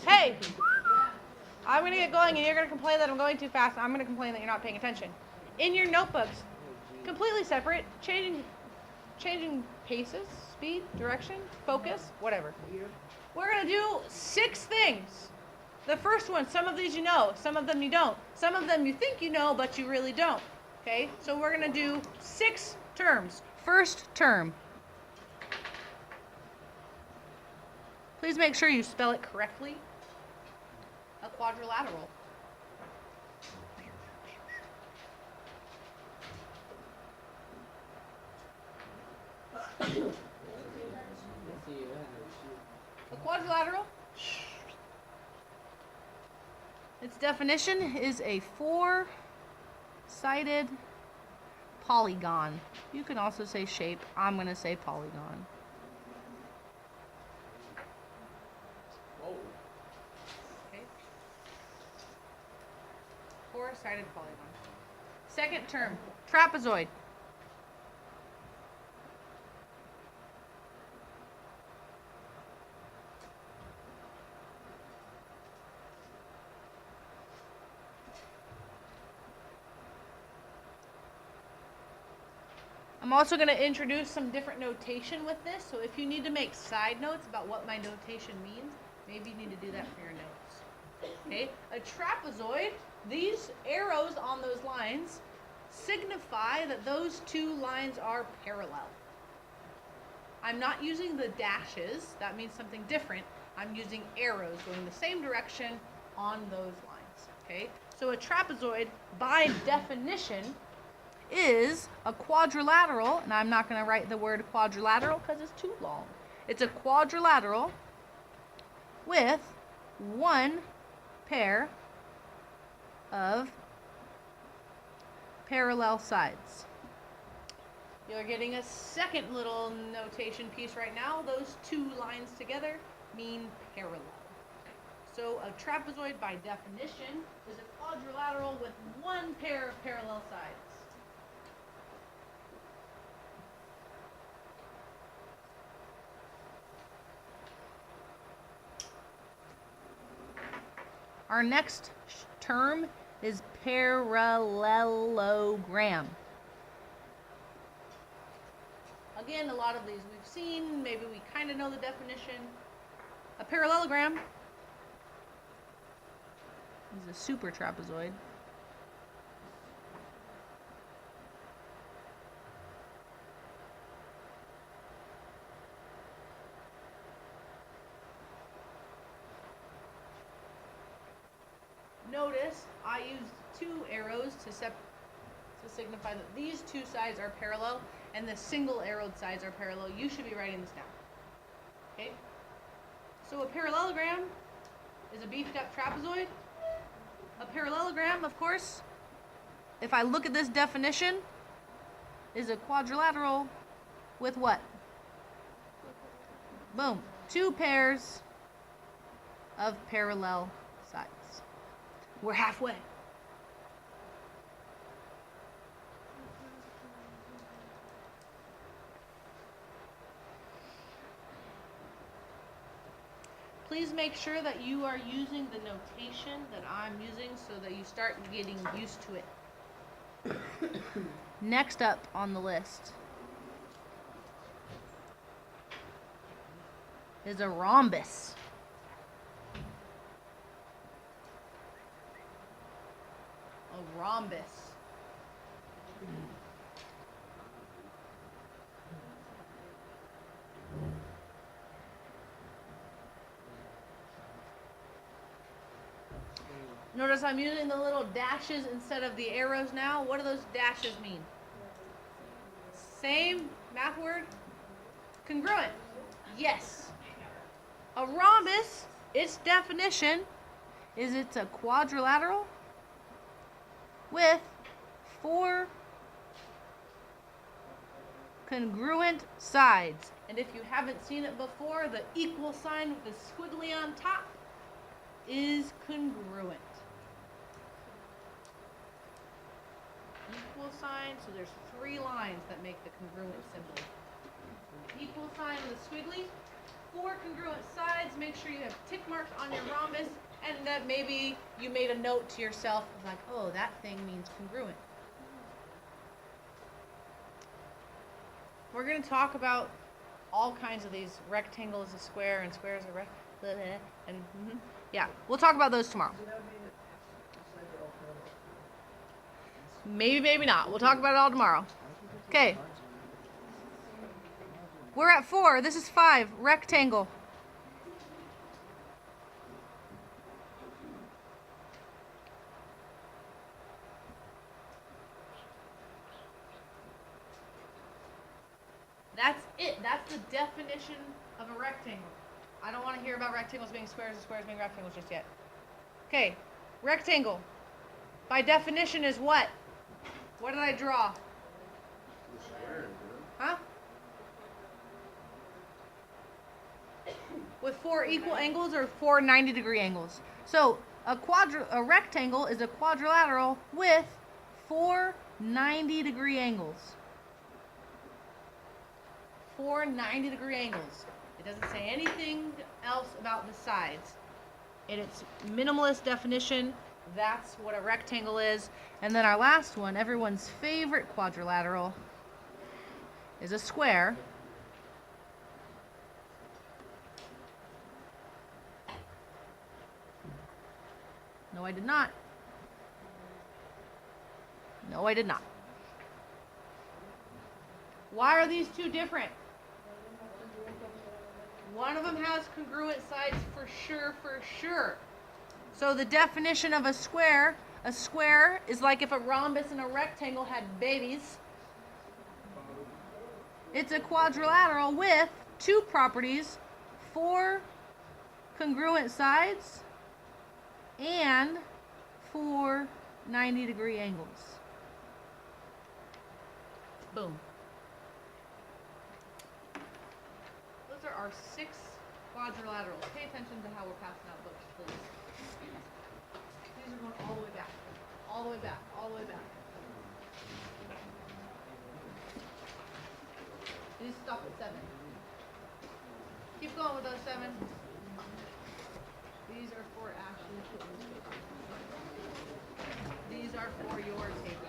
Hey, I'm going to get going and you're going to complain that I'm going too fast. I'm going to complain that you're not paying attention. In your notebooks, completely separate, changing paces, speed, direction, focus, whatever. We're going to do 6 things. The first one, some of these you know, some of them you don't. Some of them you think you know, but you really don't. Okay, so we're going to do 6 terms. First term. Please make sure you spell it correctly. A quadrilateral. A quadrilateral, its definition is a 4-sided polygon. You can also say shape. I'm going to say polygon. Okay. 4-sided polygon. Second term, trapezoid. I'm also going to introduce some different notation with this, so if you need to make side notes about what my notation means, maybe you need to do that for your notes. Okay, a trapezoid, these arrows on those lines signify that those 2 lines are parallel. I'm not using the dashes, that means something different. I'm using arrows going the same direction on those lines. Okay, so a trapezoid, by definition, is a quadrilateral, and I'm not going to write the word quadrilateral because it's too long. It's a quadrilateral with 1 pair of parallel sides. You're getting a second little notation piece right now. Those 2 lines together mean parallel. So a trapezoid, by definition, is a quadrilateral with 1 pair of parallel sides. Our next term is parallelogram. Again, a lot of these we've seen, maybe we kind of know the definition. A parallelogram is a super trapezoid. Notice I used 2 arrows to signify that these 2 sides are parallel and the single arrowed sides are parallel. You should be writing this down. Okay? So a parallelogram is a beefed up trapezoid. A parallelogram, of course, if I look at this definition, is a quadrilateral with what? Boom. 2 pairs of parallel sides. We're halfway. Please make sure that you are using the notation that I'm using so that you start getting used to it. Next up on the list is a rhombus. A rhombus. Notice I'm using the little dashes instead of the arrows now. What do those dashes mean? Same math word? Congruent. Yes. A rhombus, its definition is it's a quadrilateral with 4 congruent sides. And if you haven't seen it before, the equal sign with the squiggly on top is congruent. Equal sign, so there's 3 lines that make the congruent symbol. Equal sign with a squiggly, 4 congruent sides. Make sure you have tick marks on your rhombus, and that maybe you made a note to yourself of like, oh, that thing means congruent. We're going to talk about all kinds of these. Rectangle is a square, and square is a rectangle, and yeah, we'll talk about those tomorrow. Maybe, maybe not. We'll talk about it all tomorrow. Okay. We're at 4. This is 5. Rectangle. That's it. That's the definition of a rectangle. I don't want to hear about rectangles being squares and squares being rectangles just yet. Okay. Rectangle, by definition, is what? What did I draw? Huh? With 4 equal angles or 4 90-degree angles. So a rectangle is a quadrilateral with 4 90-degree angles. 4 90-degree angles. It doesn't say anything else about the sides. In its minimalist definition, that's what a rectangle is. And then our last one, everyone's favorite quadrilateral, is a square. No, I did not. No, I did not. Why are these two different? One of them has congruent sides for sure. So the definition of a square is like if a rhombus and a rectangle had babies. It's a quadrilateral with 2 properties, 4 congruent sides and 4 90-degree angles. Boom. Those are our 6 quadrilaterals. Pay attention to how we're passing out books, please. These are going all the way back. All the way back. All the way back. These stop at 7. Keep going with those 7. These are for Ashley's paper. These are for your taking.